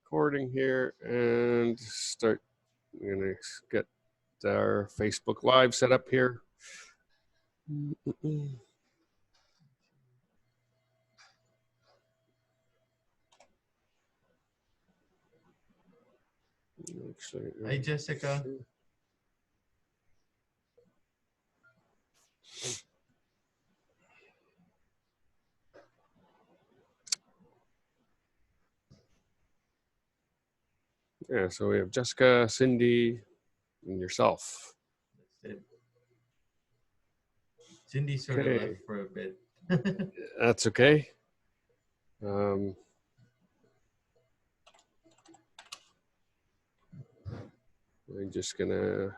recording here and start. I'm gonna get our Facebook Live set up here. Actually, hi, Jessica. Yeah, so we have Jessica, Cindy, and yourself. That's it. Cindy sort of left for a bit. That's okay. I'm just gonna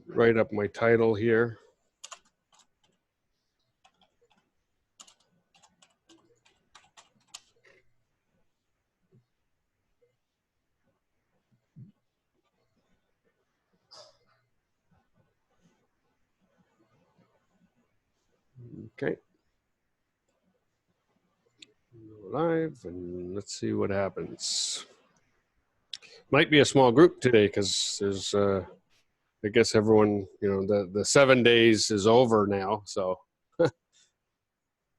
write up my title here. Okay. Live, and let's see what happens. Might be a small group today because there's I guess everyone, the 7 days is over now, so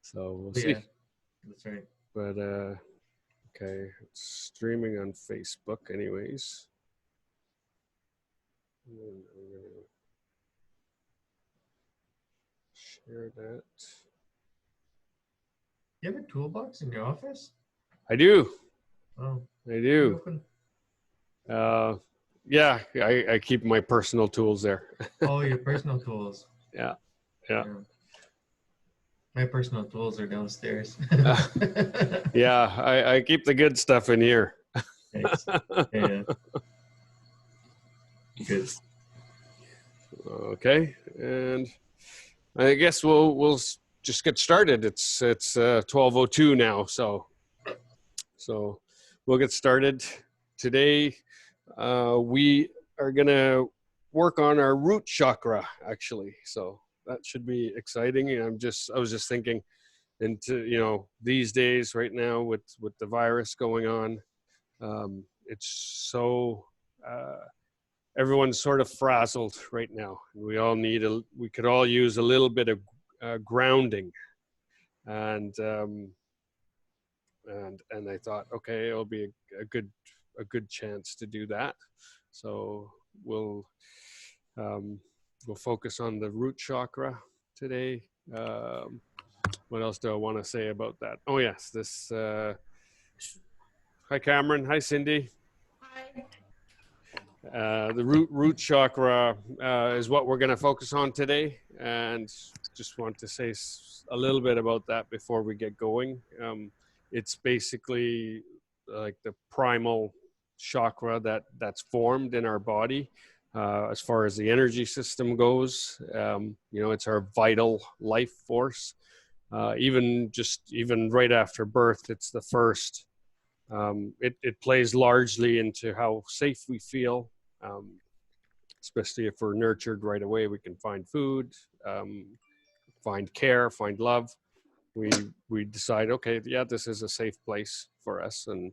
so we'll see. Yeah, that's right. But okay, it's streaming on Facebook anyways. And then I'm gonna share that. You have a toolbox in your office? I do. Oh, I do. open. Yeah, I keep my personal tools there. Oh, your personal tools. Yeah. My personal tools are downstairs. Yeah, I keep the good stuff in here. Nice. Yeah. Good. Okay, and I guess we'll just get started. It's 12:02 now, so we'll get started. Today we are gonna work on our root chakra, actually. So that should be exciting. And I was just thinking, into these days right now with the virus going on, it's so everyone's sort of frazzled right now. We could all use a little bit of grounding, and I thought, okay, it'll be a good chance to do that. So we'll focus on the root chakra today. What else do I want to say about that? Oh yes, this. Hi Cameron. Hi Cindy. Hi. The root chakra is what we're going to focus on today, and just want to say a little bit about that before we get going. It's basically like the primal chakra that's formed in our body. As far as the energy system goes, it's our vital life force. Even right after birth, it's the first. It plays largely into how safe we feel, especially if we're nurtured right away. We can find food, find care, find love. We decide, okay, yeah, this is a safe place for us, and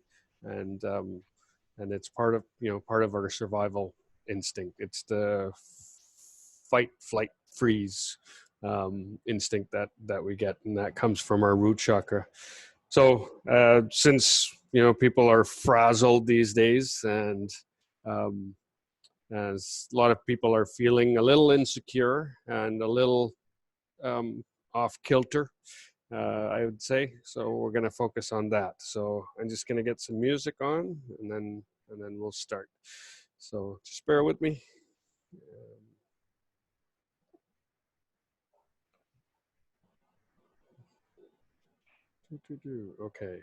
it's part of our survival instinct. It's the fight, flight, freeze instinct that we get, and that comes from our root chakra. So since people are frazzled these days, and as a lot of people are feeling a little insecure and a little off kilter, I would say. So we're going to focus on that. So I'm just going to get some music on, and then we'll start. So just bear with me. Okay.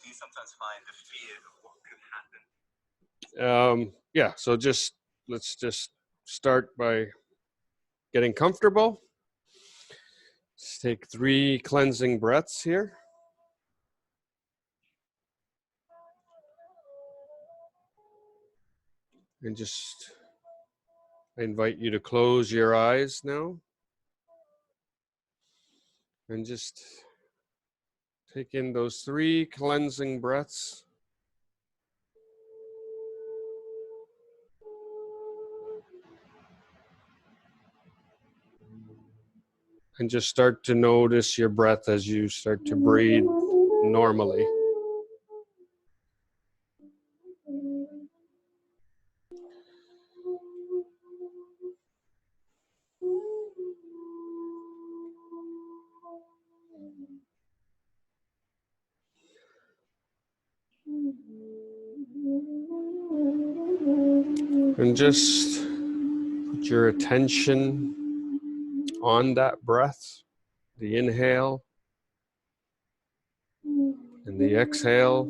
Do you sometimes find the fear of what could happen? Yeah, so let's just start by getting comfortable. Let's take 3 cleansing breaths here. And just I invite you to close your eyes now. And just Take in those 3 cleansing breaths. And just start to notice your breath as you start to breathe normally. And just put your attention on that breath, the inhale and the exhale.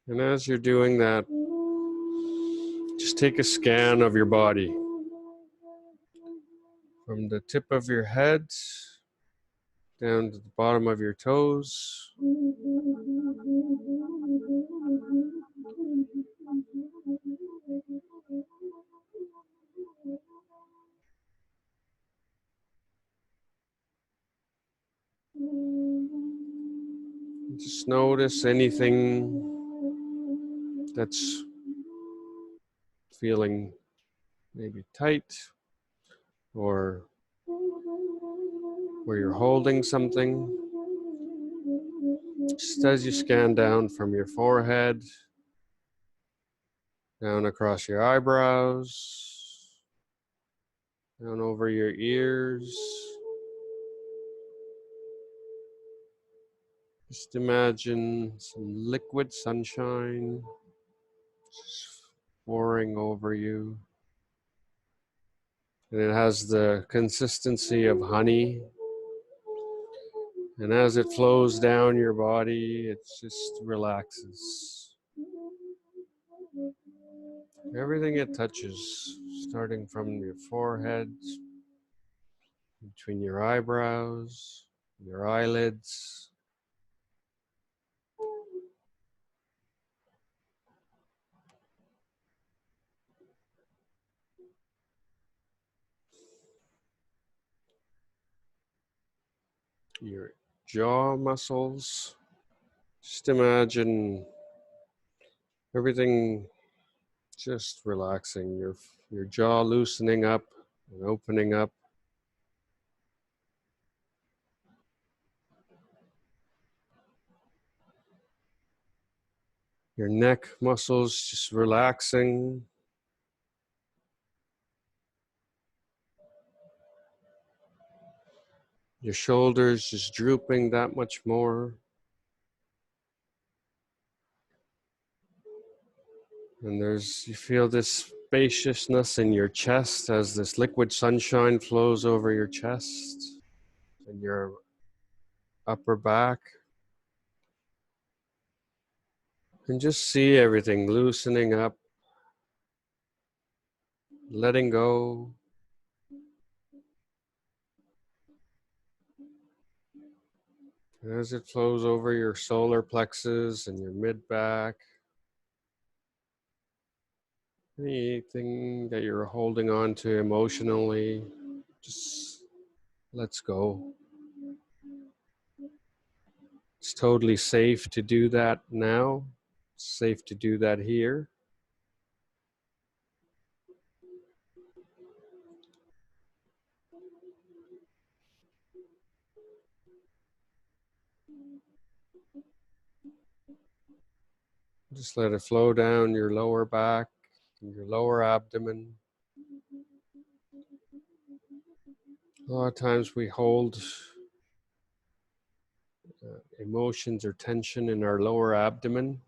And as you're doing that, just take a scan of your body from the tip of your head down to the bottom of your toes. Just notice anything that's feeling maybe tight or where you're holding something. Just as you scan down from your forehead, down across your eyebrows, down over your ears. Just imagine some liquid sunshine just pouring over you. And it has the consistency of honey. And as it flows down your body, it just relaxes. Everything it touches, starting from your forehead, between your eyebrows, your eyelids, your jaw muscles. Just imagine everything just relaxing, your jaw loosening up and opening up. Your neck muscles just relaxing. Your shoulders just drooping that much more. And you feel this spaciousness in your chest as this liquid sunshine flows over your chest and your upper back. And just see everything loosening up, letting go. And as it flows over your solar plexus and your mid-back, anything that you're holding on to emotionally, just lets go. It's totally safe to do that now. It's safe to do that here. Just let it flow down your lower back and your lower abdomen. A lot of times we hold emotions or tension in our lower abdomen.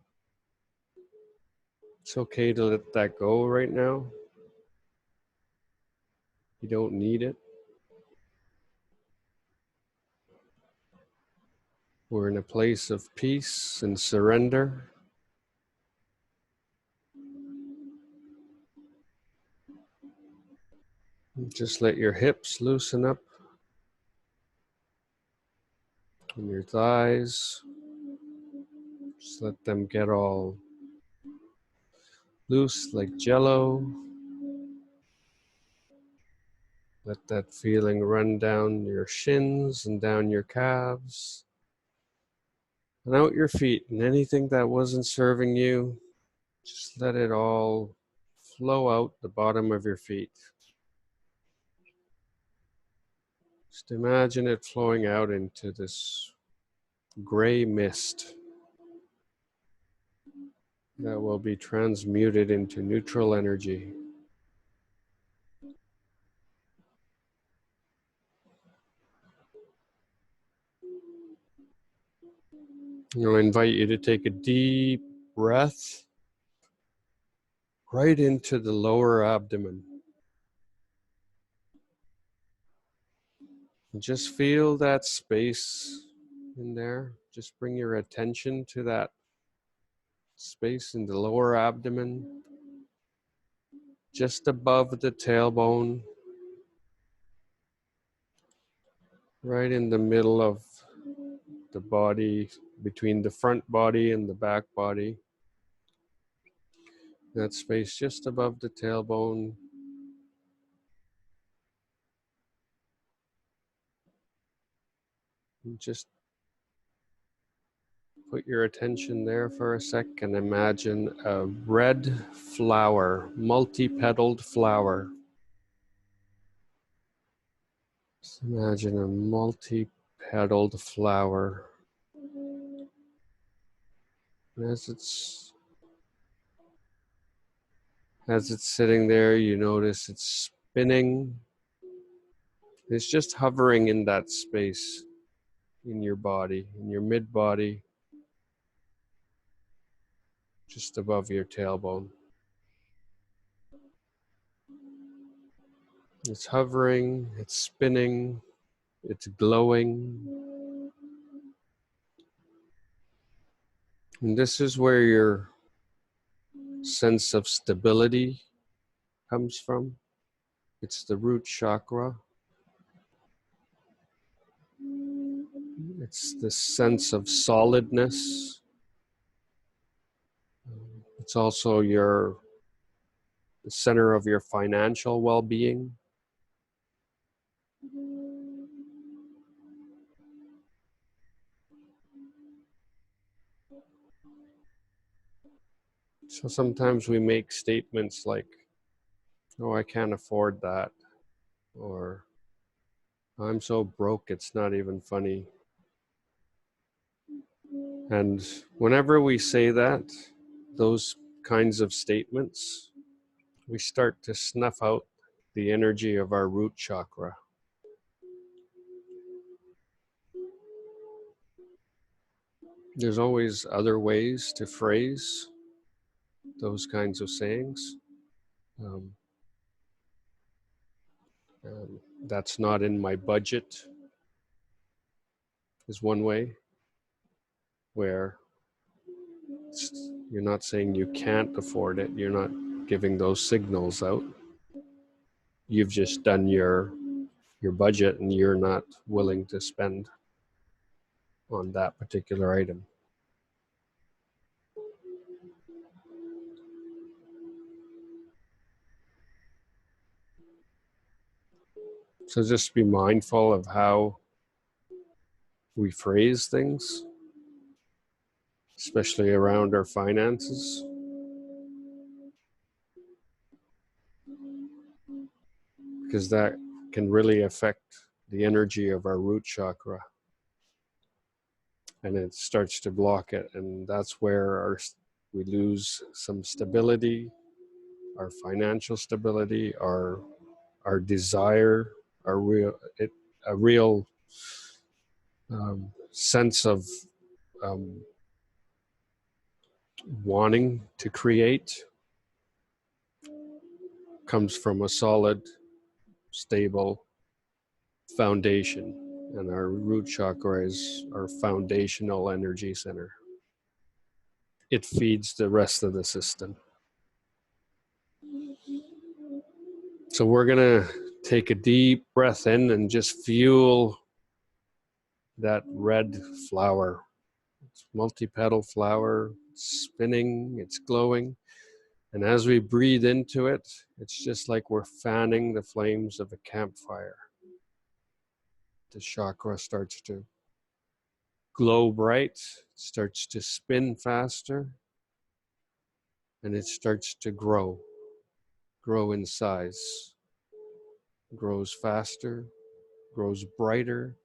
It's okay to let that go right now. You don't need it. We're in a place of peace and surrender. Just let your hips loosen up. And your thighs, just let them get all loose like jello. Let that feeling run down your shins and down your calves and out your feet. And anything that wasn't serving you, just let it all flow out the bottom of your feet. Just imagine it flowing out into this gray mist that will be transmuted into neutral energy. I'll invite you to take a deep breath right into the lower abdomen. And just feel that space in there. Just bring your attention to that space in the lower abdomen, just above the tailbone, right in the middle of the body, between the front body and the back body. That space just above the tailbone. And just put your attention there for a sec and imagine a red flower, multi-petaled flower. Just imagine a multi-petaled flower. And as it's sitting there, you notice it's spinning. It's just hovering in that space in your body, in your mid-body, just above your tailbone. It's hovering, it's spinning, it's glowing. And this is where your sense of stability comes from. It's the root chakra. It's the sense of solidness. It's also the center of your financial well-being. So sometimes we make statements like, oh, I can't afford that, or I'm so broke it's not even funny. And whenever we say that, those kinds of statements, we start to snuff out the energy of our root chakra. There's always other ways to phrase those kinds of sayings. That's not in my budget is one way, where you're not saying you can't afford it. You're not giving those signals out. You've just done your budget and you're not willing to spend on that particular item. So just be mindful of how we phrase things, especially around our finances. Because that can really affect the energy of our root chakra. And it starts to block it. And that's where we lose some stability, our financial stability, our desire, a real sense of wanting to create comes from a solid, stable foundation. And our root chakra is our foundational energy center. It feeds the rest of the system. So we're going to take a deep breath in and just feel that red flower. It's multi-petal flower, it's spinning, it's glowing. And as we breathe into it, it's just like we're fanning the flames of a campfire. The chakra starts to glow bright, starts to spin faster, and it starts to grow in size, grows faster, grows brighter,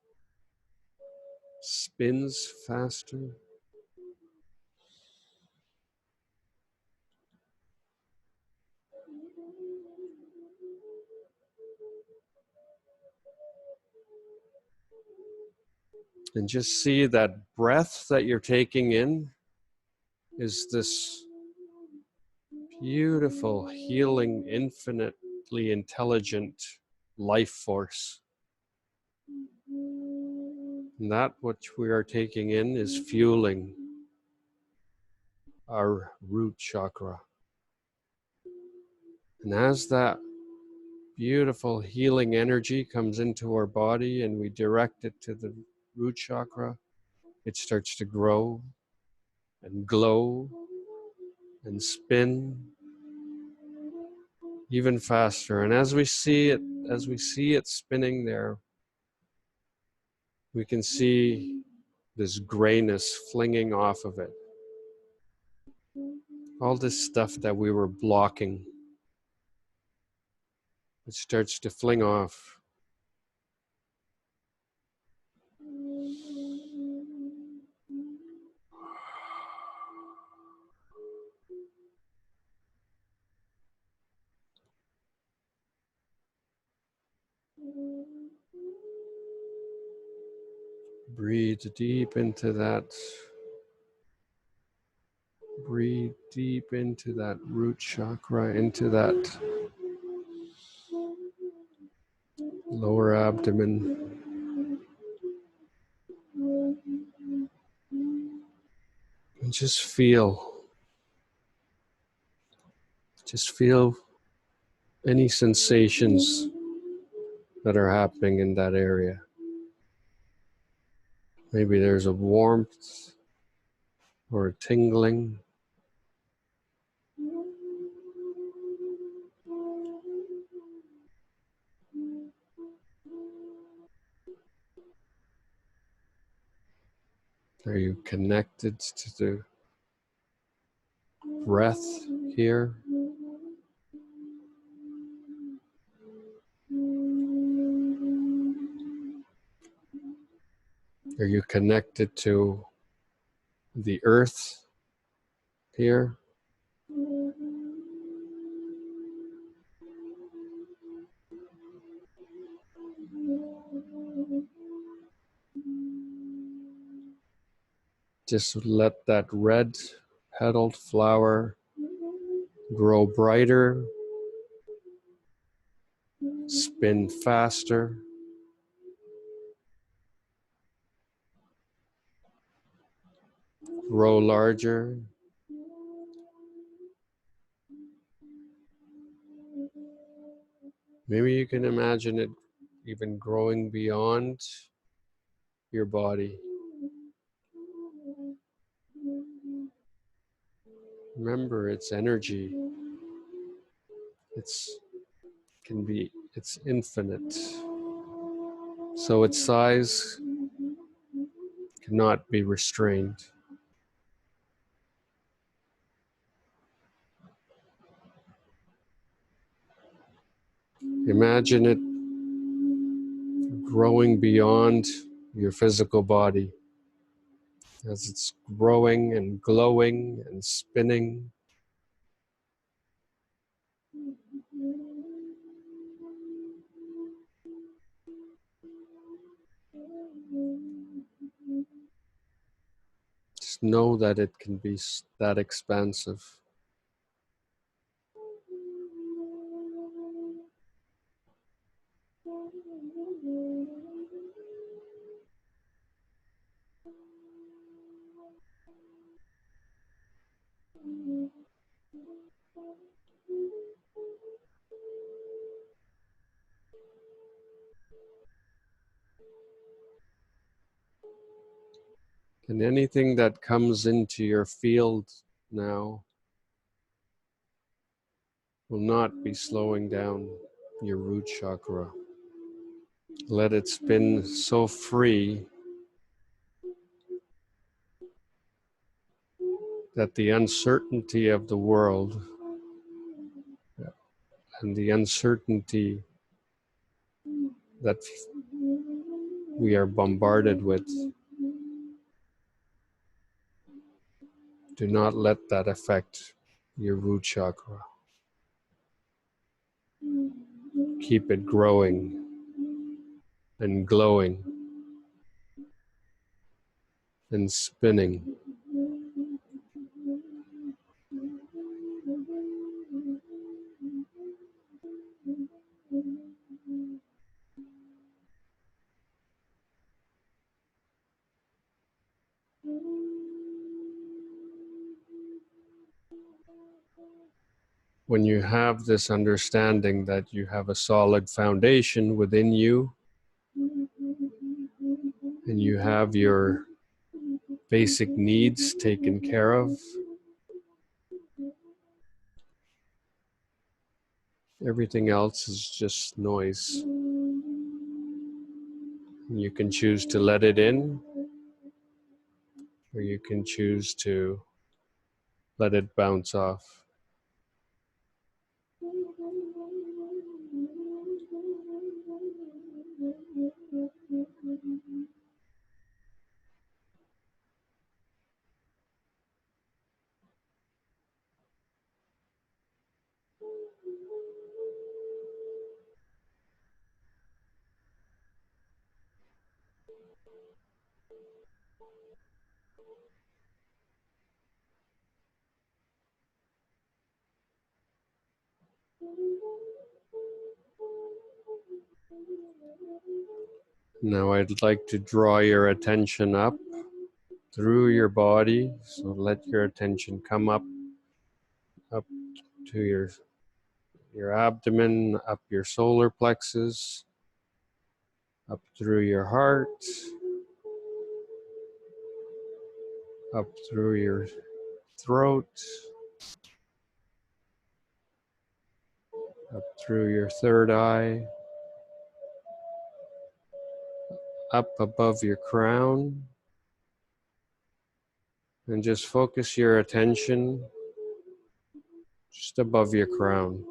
spins faster. And just see that breath that you're taking in is this beautiful, healing, infinitely intelligent life force. And that which we are taking in is fueling our root chakra. And as that beautiful healing energy comes into our body and we direct it to the root chakra, it starts to grow and glow and spin even faster. And as we see it spinning there, we can see this grayness flinging off of it. All this stuff that we were blocking, it starts to fling off. Breathe deep into that. Breathe deep into that root chakra, into that lower abdomen. And just feel any sensations that are happening in that area. Maybe there's a warmth or a tingling. Are you connected to the breath here? Are you connected to the earth here? Just let that red petaled flower grow brighter, spin faster, grow larger. Maybe you can imagine it even growing beyond your body. Remember, it's energy. It's infinite. So its size cannot be restrained. Imagine it growing beyond your physical body as it's growing and glowing and spinning. Just know that it can be that expansive. And anything that comes into your field now will not be slowing down your root chakra. Let it spin so free that the uncertainty of the world and the uncertainty that we are bombarded with, do not let that affect your root chakra. Keep it growing and glowing and spinning. When you have this understanding that you have a solid foundation within you and you have your basic needs taken care of, everything else is just noise. You can choose to let it in, or you can choose to let it bounce off. Now I'd like to draw your attention up through your body. So let your attention come up to your abdomen, up your solar plexus, up through your heart, up through your throat, up through your third eye, up above your crown, and just focus your attention just above your crown.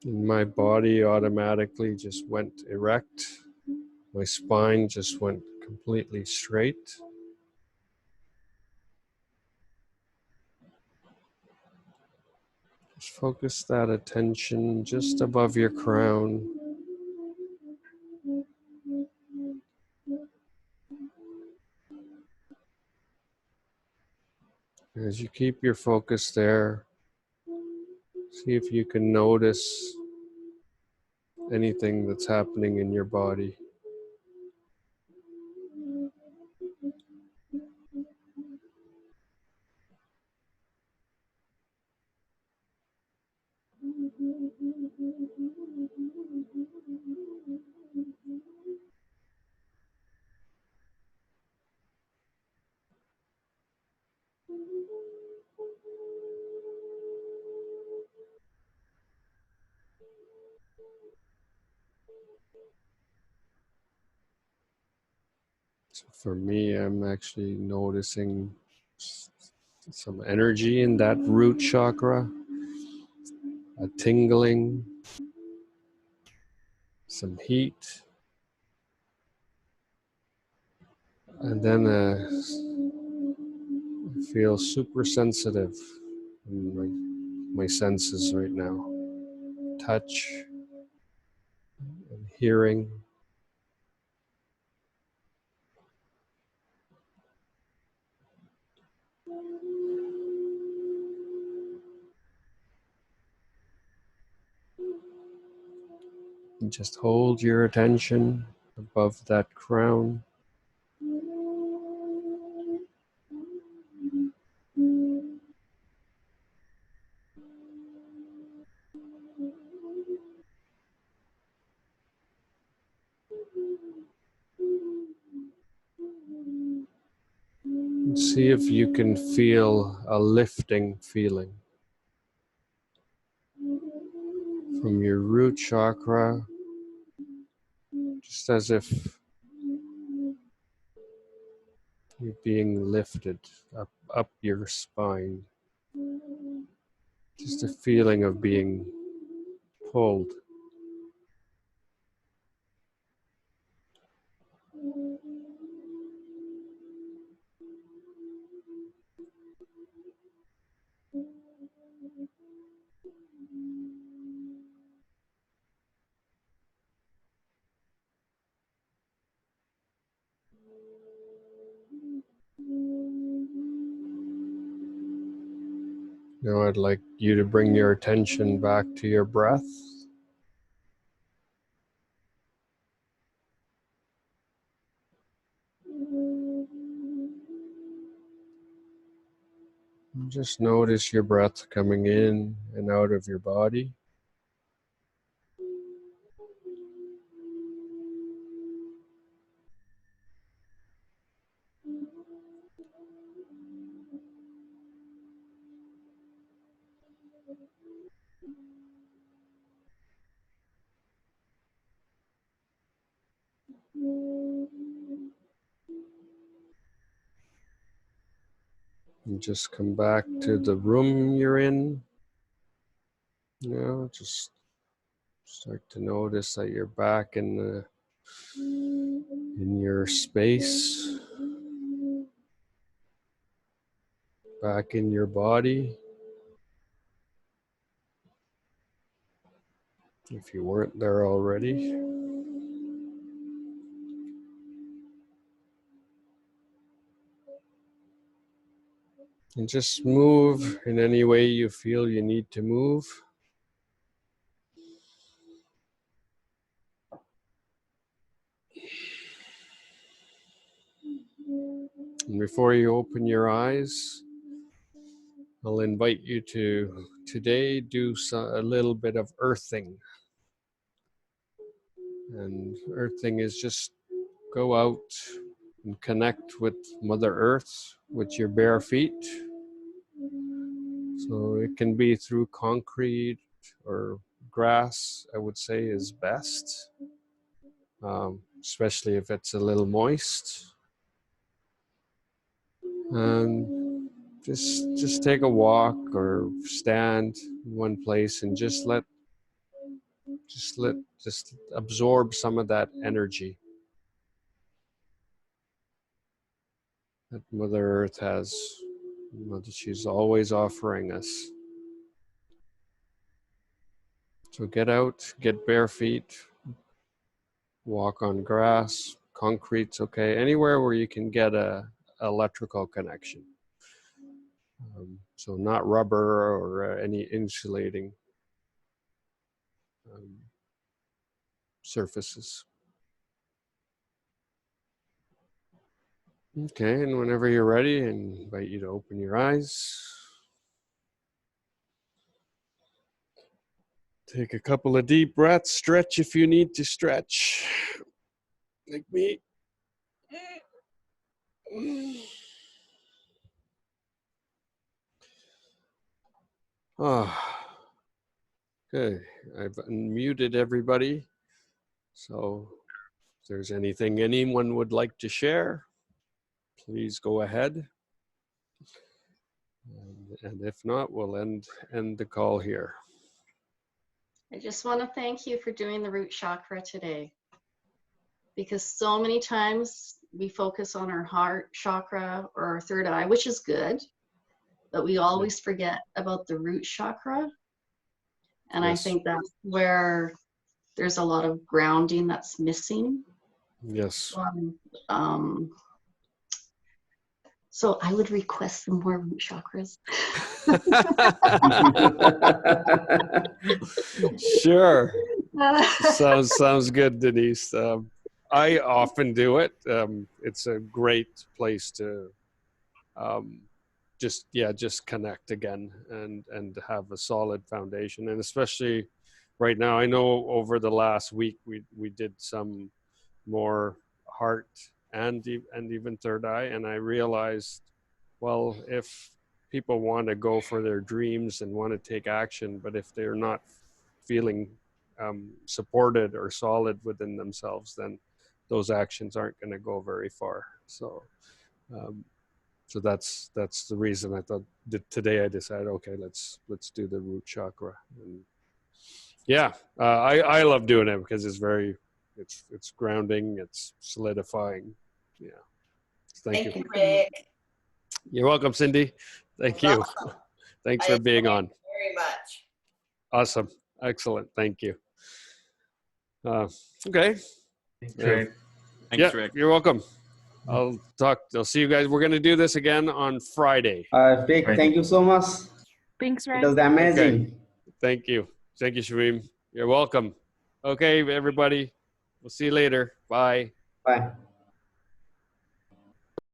And my body automatically just went erect. My spine just went completely straight. Just focus that attention just above your crown. As you keep your focus there, see if you can notice anything that's happening in your body. So for me, I'm actually noticing some energy in that root chakra, a tingling, some heat, and then I feel super sensitive in my senses right now. Touch and hearing. And just hold your attention above that crown. See if you can feel a lifting feeling from your root chakra, just as if you're being lifted up your spine. Just a feeling of being pulled. Now I'd like you to bring your attention back to your breath. Just notice your breath coming in and out of your body. And just come back to the room you're in. Just start to notice that you're back in your space, back in your body. If you weren't there already. And just move in any way you feel you need to move. And before you open your eyes, I'll invite you to today do a little bit of earthing. And earthing is just go out and connect with Mother Earth with your bare feet. So it can be through concrete or grass, I would say is best, especially if it's a little moist. And just take a walk or stand in one place and just absorb some of that energy that Mother Earth has, that she's always offering us. So get out, get bare feet, walk on grass, concrete's okay, anywhere where you can get a electrical connection. So not rubber or any insulating surfaces. Okay, and whenever you're ready, I invite you to open your eyes. Take a couple of deep breaths, stretch if you need to stretch, like me. Okay, I've unmuted everybody. So if there's anything anyone would like to share, please go ahead. And if not, we'll end the call here. I just want to thank you for doing the root chakra today, because so many times we focus on our heart chakra or our third eye, which is good, but we always forget about the root chakra. And Yes. I think that's where there's a lot of grounding that's missing. Yes. So I would request some more root chakras. Sure. Sounds good, Denise. I often do it. It's a great place to just connect again and have a solid foundation. And especially right now, I know over the last week we did some more heart and even third eye, and I realized well, if people want to go for their dreams and want to take action, but if they're not feeling supported or solid within themselves, then those actions aren't going to go very far. So so that's the reason I thought that today I decided, okay, let's do the root chakra. And yeah, I love doing it because it's very, it's grounding, it's solidifying. Yeah. Thank you. Rick. You're welcome, Cindy. Thank you. Awesome. Thanks for being on. Very much. Awesome. Excellent. Thank you. Okay. Thanks, Rick. Thanks, Rick. You're welcome. I'll see you guys. We're going to do this again on Friday. Rick, thank you so much. Thanks, Rick. It was amazing. Okay. Thank you. Thank you, Shareem. You're welcome. Okay, everybody. We'll see you later. Bye. Bye.